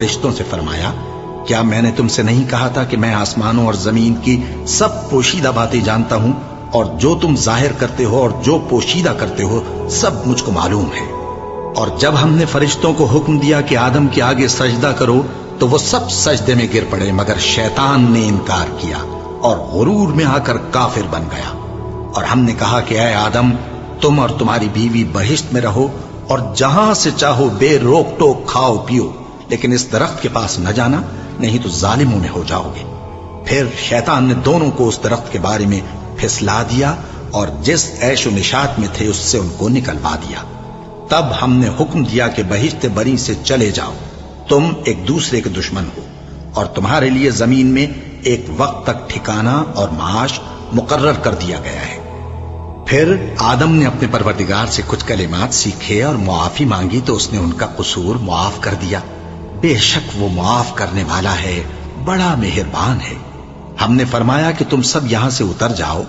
فرشتوں سے فرمایا، کیا میں نے تم سے نہیں کہا تھا کہ میں آسمانوں اور زمین کی سب پوشیدہ باتیں جانتا ہوں، اور جو تم ظاہر کرتے ہو اور جو پوشیدہ کرتے ہو سب مجھ کو معلوم ہے۔ اور جب ہم نے فرشتوں کو حکم دیا کہ آدم کے آگے سجدہ کرو تو وہ سب سجدے میں گر پڑے، مگر شیطان نے انکار کیا اور غرور میں آ کر کافر بن گیا۔ اور ہم نے کہا کہ اے آدم، تم اور تمہاری بیوی بہشت میں رہو اور جہاں سے چاہو بے روک ٹوک کھاؤ پیو، لیکن اس درخت کے پاس نہ جانا، نہیں تو ظالموں میں ہو جاؤ گے۔ پھر شیطان نے دونوں کو اس درخت کے بارے میں پھسلا دیا اور جس عیش و نشاط میں تھے اس سے ان کو نکلوا دیا۔ تب ہم نے حکم دیا کہ بہشت بری سے چلے جاؤ، تم ایک دوسرے کے دشمن ہو، اور تمہارے لیے زمین میں ایک وقت تک ٹھکانہ اور معاش مقرر کر دیا گیا ہے۔ پھر آدم نے اپنے پروردگار سے کچھ کلمات سیکھے اور معافی مانگی تو اس نے ان کا قصور معاف کر دیا۔ بے شک وہ معاف کرنے والا ہے، بڑا مہربان ہے۔ ہم نے فرمایا کہ تم سب یہاں سے اتر جاؤ،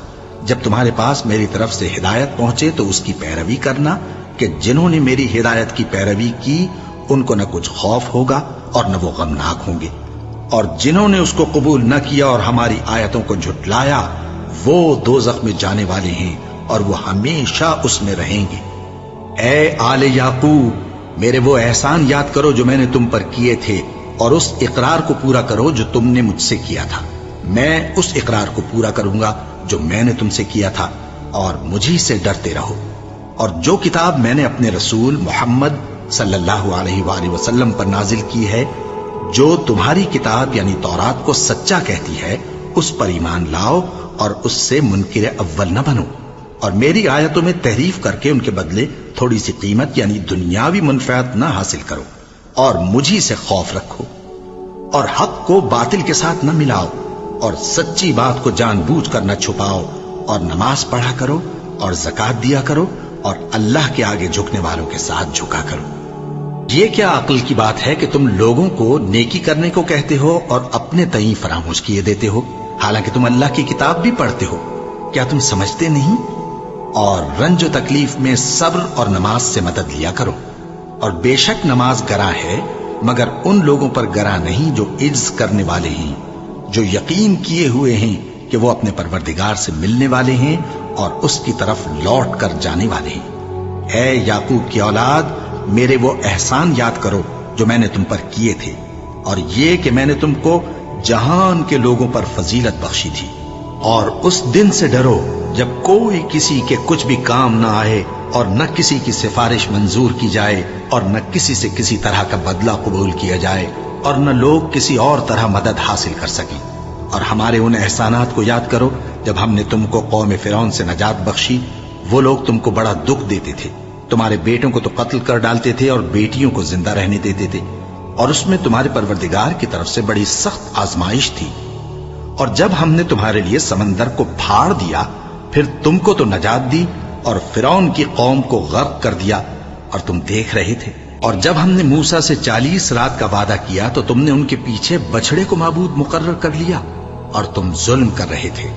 جب تمہارے پاس میری طرف سے ہدایت پہنچے تو اس کی پیروی کرنا، کہ جنہوں نے میری ہدایت کی پیروی کی ان کو نہ کچھ خوف ہوگا اور نہ وہ غمناک ہوں گے، اور جنہوں نے اس کو قبول نہ کیا اور ہماری آیتوں کو جھٹلایا وہ دوزخ میں جانے والے ہیں اور وہ ہمیشہ اس میں رہیں گے۔ اے آل یعقوب، میرے وہ احسان یاد کرو جو میں نے تم پر کیے تھے، اور اس اقرار کو پورا کرو جو تم نے مجھ سے کیا تھا۔ میں اس اقرار کو پورا کروں گا جو میں نے تم سے کیا تھا، اور مجھی سے ڈرتے رہو۔ اور جو کتاب میں نے اپنے رسول محمد صلی اللہ علیہ وآلہ وسلم پر نازل کی ہے، جو تمہاری کتاب یعنی تورات کو سچا کہتی ہے، اس پر ایمان لاؤ اور اس سے منکر اول نہ بنو، اور میری آیتوں میں تحریف کر کے ان کے بدلے تھوڑی سی قیمت یعنی دنیاوی منفعت نہ حاصل کرو، اور مجھی سے خوف رکھو، اور حق کو باطل کے ساتھ نہ ملاؤ، اور سچی بات کو جان بوجھ کر نہ چھپاؤ، اور نماز پڑھا کرو اور زکوٰۃ دیا کرو، اور اللہ کے آگے جھکنے والوں کے ساتھ جھکا کرو۔ یہ کیا عقل کی بات ہے کہ تم لوگوں کو نیکی کرنے کو کہتے ہو اور اپنے تئیں فراموش کیے دیتے ہو، حالانکہ تم اللہ کی کتاب بھی پڑھتے ہو؟ کیا تم سمجھتے نہیں؟ اور رنج و تکلیف میں صبر اور نماز سے مدد لیا کرو، اور بے شک نماز گراں ہے، مگر ان لوگوں پر گراں نہیں جو عجز کرنے والے ہیں، جو یقین کیے ہوئے ہیں کہ وہ اپنے پروردگار سے ملنے والے ہیں اور اس کی طرف لوٹ کر جانے والے ہیں۔ اے یعقوب کی اولاد، میرے وہ احسان یاد کرو جو میں نے تم پر کیے تھے، اور یہ کہ میں نے تم کو جہان کے لوگوں پر فضیلت بخشی تھی۔ اور اس دن سے ڈرو جب کوئی کسی کے کچھ بھی کام نہ آئے، اور نہ کسی کی سفارش منظور کی جائے، اور نہ کسی سے کسی طرح کا بدلہ قبول کیا جائے، اور نہ لوگ کسی اور طرح مدد حاصل کر سکیں۔ اور ہمارے ان احسانات کو یاد کرو جب ہم نے تم کو قوم فرعون سے نجات بخشی۔ وہ لوگ تم کو بڑا دکھ دیتے تھے، تمہارے بیٹوں کو تو قتل کر ڈالتے تھے اور بیٹیوں کو زندہ رہنے دیتے تھے، اور اس میں تمہارے پروردگار کی طرف سے بڑی سخت آزمائش تھی۔ اور جب ہم نے تمہارے لیے سمندر کو پھاڑ دیا، پھر تم کو تو نجات دی اور فرعون کی قوم کو غرق کر دیا، اور تم دیکھ رہے تھے۔ اور جب ہم نے موسیٰ سے 40 رات کا وعدہ کیا تو تم نے ان کے پیچھے بچڑے کو معبود مقرر کر لیا، اور تم ظلم کر رہے تھے۔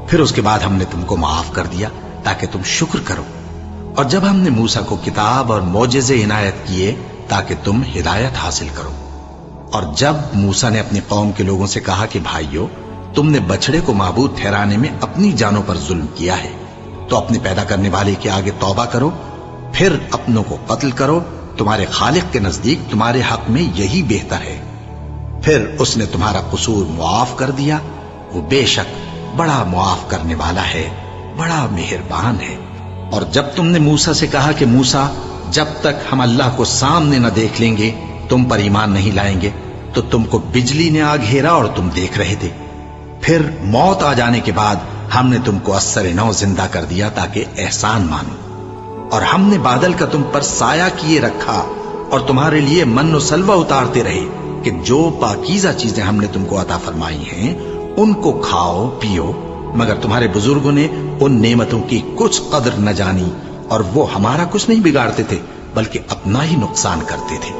پھر اس کے بعد ہم نے تم کو معاف کر دیا تاکہ تم شکر کرو۔ اور جب ہم نے موسیٰ کو کتاب اور معجزے عنایت کیے تاکہ تم ہدایت حاصل کرو۔ اور جب موسیٰ نے اپنی قوم کے لوگوں سے کہا کہ بھائیو، تم نے بچڑے کو معبود ٹھہرانے میں اپنی جانوں پر ظلم کیا ہے، تو اپنے پیدا کرنے والے کے آگے توبہ کرو، پھر اپنوں کو قتل کرو، تمہارے خالق کے نزدیک تمہارے حق میں یہی بہتر ہے۔ پھر اس نے تمہارا قصور معاف کر دیا، وہ بے شک بڑا معاف کرنے والا ہے، بڑا مہربان ہے۔ اور جب تم نے موسیٰ سے کہا کہ موسیٰ، جب تک ہم اللہ کو سامنے نہ دیکھ لیں گے تم پر ایمان نہیں لائیں گے، تو تم کو بجلی نے آ گھیرا اور تم دیکھ رہے تھے۔ پھر موت آ جانے کے بعد ہم نے تم کو اثر نو زندہ کر دیا تاکہ احسان مانو۔ اور ہم نے بادل کا تم پر سایہ کیے رکھا اور تمہارے لیے من و سلوہ اتارتے رہے کہ جو پاکیزہ چیزیں ہم نے تم کو عطا فرمائی ہیں ان کو کھاؤ پیو، مگر تمہارے بزرگوں نے ان نعمتوں کی کچھ قدر نہ جانی، اور وہ ہمارا کچھ نہیں بگاڑتے تھے بلکہ اپنا ہی نقصان کرتے تھے۔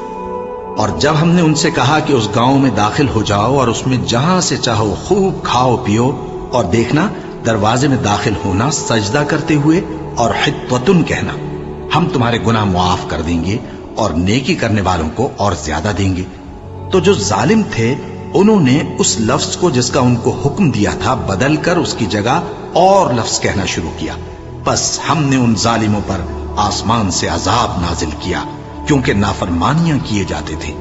اور جب ہم نے ان سے کہا کہ اس گاؤں میں داخل ہو جاؤ اور اس میں جہاں سے چاہو خوب کھاؤ پیو، اور دیکھنا دروازے میں داخل ہونا سجدہ کرتے ہوئے اور حطوۃن کہنا، ہم تمہارے گناہ معاف کر دیں گے اور نیکی کرنے والوں کو اور زیادہ دیں گے۔ تو جو ظالم تھے انہوں نے اس لفظ کو جس کا ان کو حکم دیا تھا بدل کر اس کی جگہ اور لفظ کہنا شروع کیا، بس ہم نے ان ظالموں پر آسمان سے عذاب نازل کیا کیونکہ نافرمانیاں کیے جاتے تھے۔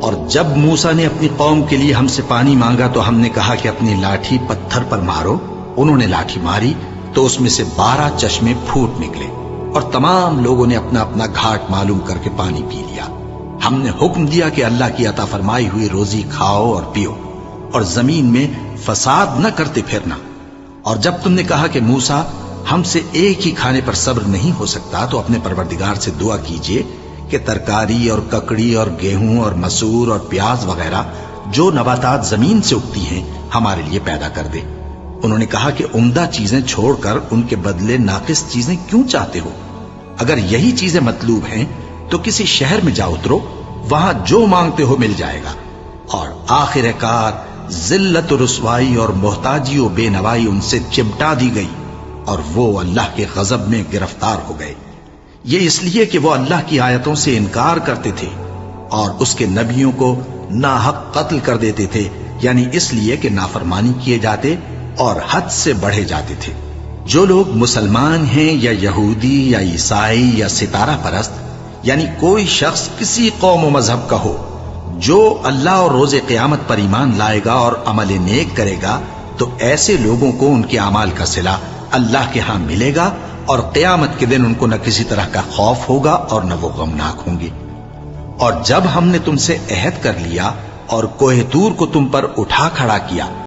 اور جب موسیٰ نے اپنی قوم کے لیے ہم سے پانی مانگا تو ہم نے کہا کہ اپنی لاٹھی پتھر پر مارو۔ انہوں نے لاٹھی ماری تو اس میں سے 12 چشمے پھوٹ نکلے اور تمام لوگوں نے اپنا اپنا گھاٹ معلوم کر کے پانی پی لیا۔ ہم نے حکم دیا کہ اللہ کی عطا فرمائی ہوئی روزی کھاؤ اور پیو اور زمین میں فساد نہ کرتے پھرنا۔ اور جب تم نے کہا کہ موسیٰ ہم سے ایک ہی کھانے پر صبر نہیں ہو سکتا تو اپنے پروردگار سے دعا کیجئے کہ ترکاری اور ککڑی اور گیہوں اور مسور اور پیاز وغیرہ جو نباتات زمین سے اگتی ہیں ہمارے لیے پیدا کر دے۔ انہوں نے کہا کہ عمدہ چیزیں چھوڑ کر ان کے بدلے ناقص چیزیں کیوں چاہتے ہو؟ اگر یہی چیزیں مطلوب ہیں تو کسی شہر میں جا اترو، وہاں جو مانگتے ہو مل جائے گا۔ اور آخر کار ذلت و رسوائی اور محتاجی و بے نوائی ان سے چمٹا دی گئی اور وہ اللہ کے غضب میں گرفتار ہو گئے۔ یہ اس لیے کہ وہ اللہ کی آیتوں سے انکار کرتے تھے اور اس کے نبیوں کو ناحق قتل کر دیتے تھے، یعنی اس لیے کہ نافرمانی کیے جاتے اور حد سے بڑھے جاتے تھے۔ جو لوگ مسلمان ہیں یا یہودی یا عیسائی یا ستارہ پرست، یعنی کوئی شخص کسی قوم و مذہب کا ہو، جو اللہ اور روز قیامت پر ایمان لائے گا اور عمل نیک کرے گا تو ایسے لوگوں کو ان کے اعمال کا صلہ اللہ کے ہاں ملے گا اور قیامت کے دن ان کو نہ کسی طرح کا خوف ہوگا اور نہ وہ غمناک ہوں گے۔ اور جب ہم نے تم سے عہد کر لیا اور کوہ طور کو تم پر اٹھا کھڑا کیا